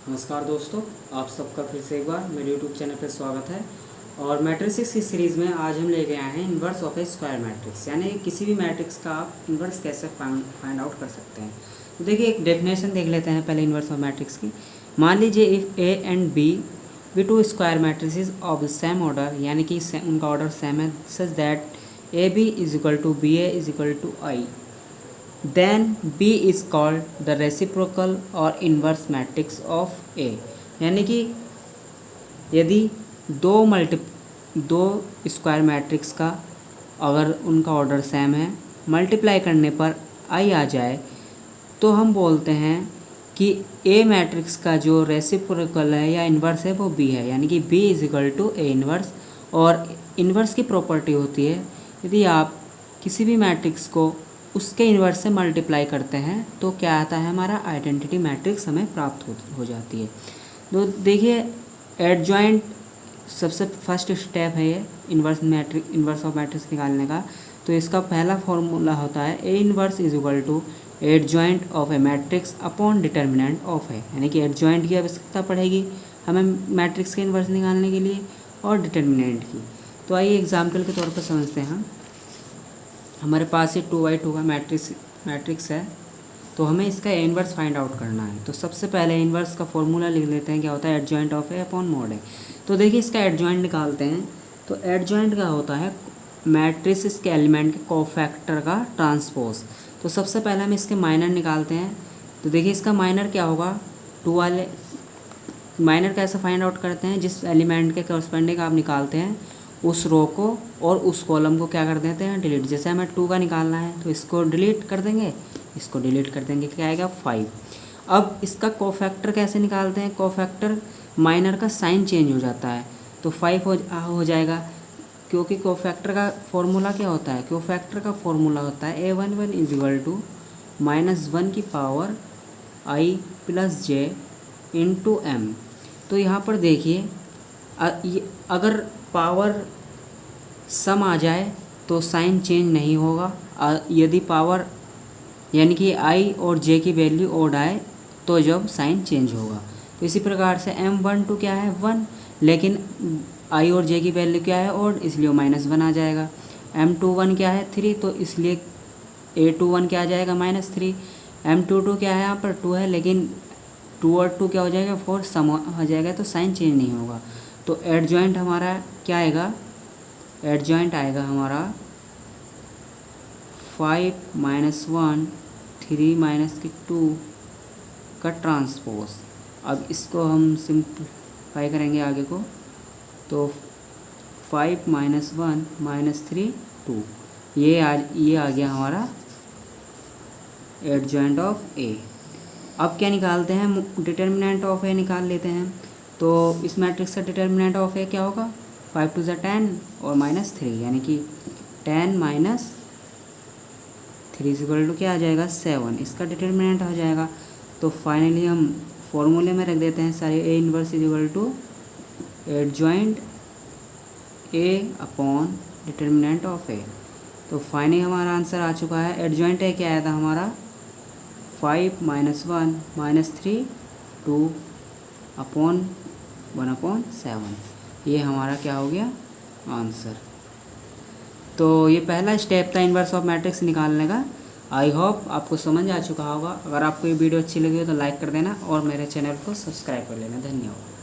नमस्कार दोस्तों, आप सबका फिर से एक बार मेरे यूट्यूब चैनल पर स्वागत है। और मैट्रिक्स की सीरीज़ में आज हम लेके आए हैं inverse of A square matrix, यानी किसी भी मैट्रिक्स का आप इन्वर्स कैसे फाइंड आउट कर सकते हैं। तो देखिए, एक डेफिनेशन देख लेते हैं पहले इन्वर्स ऑफ मैट्रिक्स की। मान लीजिए if A and B be two square matrices of the same order, यानी कि उनका ऑर्डर सेम है, such that A B is equal to B A is equal to I, then B is called the reciprocal और inverse matrix of A। यानी कि यदि दो square matrix का अगर उनका ऑर्डर सेम है, मल्टीप्लाई करने पर I आ जाए, तो हम बोलते हैं कि A मैट्रिक्स का जो रेसिप्रोकल है या इन्वर्स है वो B है, यानी कि B is equal to A inverse. और इन्वर्स की प्रॉपर्टी होती है, यदि आप किसी भी मैट्रिक्स को उसके इन्वर्स से मल्टीप्लाई करते हैं तो क्या आता है, हमारा आइडेंटिटी मैट्रिक्स हमें प्राप्त हो जाती है। तो देखिए, एडजॉइंट सबसे फर्स्ट स्टेप है ये इन्वर्स ऑफ मैट्रिक्स निकालने का। तो इसका पहला फॉर्मूला होता है A inverse is equal to adjoint of A matrix upon determinant of A, यानी कि एडजॉइंट की आवश्यकता पड़ेगी हमें मैट्रिक्स के इन्वर्स निकालने के लिए और डिटर्मिनेंट की। तो आइए एग्जाम्पल के तौर पर समझते हैं। हमारे पास ये 2×2 का मैट्रिक्स है, तो हमें इसका इन्वर्स फाइंड आउट करना है। तो सबसे पहले इन्वर्स का फॉर्मूला लिख लेते हैं, क्या होता है, adjoint of A upon mod A. तो देखिए, इसका एडजॉइंट निकालते हैं। तो एडजॉइंट का होता है मैट्रिक्स के एलिमेंट के कोफैक्टर का ट्रांसपोज। तो सबसे पहले हम इसके माइनर निकालते हैं। तो देखिए, इसका माइनर क्या होगा, 2 वाले माइनर कैसे फाइंड आउट करते हैं, जिस एलिमेंट के करस्पेंडिंग आप निकालते हैं उस रो को और उस कॉलम को क्या कर देते हैं, डिलीट। जैसे हमें 2 का निकालना है तो इसको डिलीट कर देंगे, इसको डिलीट कर देंगे, क्या आएगा 5। अब इसका कोफैक्टर कैसे निकालते हैं, कोफैक्टर माइनर का साइन चेंज हो जाता है तो 5 हो जाएगा, क्योंकि कोफैक्टर का फॉर्मूला क्या होता है, कोफैक्टर का फॉर्मूला होता है A11 इज इक्वल टू -1 की power i plus J into M. तो यहाँ पर देखिए, अगर पावर सम आ जाए तो साइन चेंज नहीं होगा, यदि पावर यानी कि i और j की वैल्यू ओड आए तो जब साइन चेंज होगा। तो इसी प्रकार से M12 क्या है 1, लेकिन i और j की वैल्यू क्या है ओड, इसलिए -1 आ जाएगा। M21 क्या है 3, तो इसलिए A21 क्या आ जाएगा -3। M22 क्या है, यहाँ पर 2 है, लेकिन 2 और 2 क्या हो जाएगा 4, सम हो जाएगा, तो साइन चेंज नहीं होगा। तो एडजॉइंट हमारा क्या आएगा, एडजॉइंट आएगा हमारा 5 - 1 3 - 2 का ट्रांसपोज। अब इसको हम सिंप्लीफाई करेंगे आगे को, तो 5 - 1 - 3 2, ये आ गया हमारा एडजॉइंट ऑफ ए। अब क्या निकालते हैं, डिटर्मिनेंट ऑफ ए निकाल लेते हैं। तो इस मैट्रिक्स का डिटर्मिनेंट ऑफ ए क्या होगा, 5 2 10 और -3, यानी कि 10 - 3 इक्वल टू क्या आ जाएगा 7, इसका डिटर्मिनेंट हो जाएगा। तो फाइनली हम फॉर्मूले में रख देते हैं सारे, A inverse is equal to adjoint A upon determinant of A. तो फाइनली हमारा आंसर आ चुका है। एडजॉइंट ए क्या आया था हमारा 5 - 1 - 3 2 अपॉन 1/7, ये हमारा क्या हो गया आंसर। तो ये पहला स्टेप था इन्वर्स ऑफ मैट्रिक्स निकालने का। आई होप आपको समझ आ चुका होगा। अगर आपको ये वीडियो अच्छी लगी हो तो लाइक कर देना और मेरे चैनल को सब्सक्राइब कर लेना। धन्यवाद।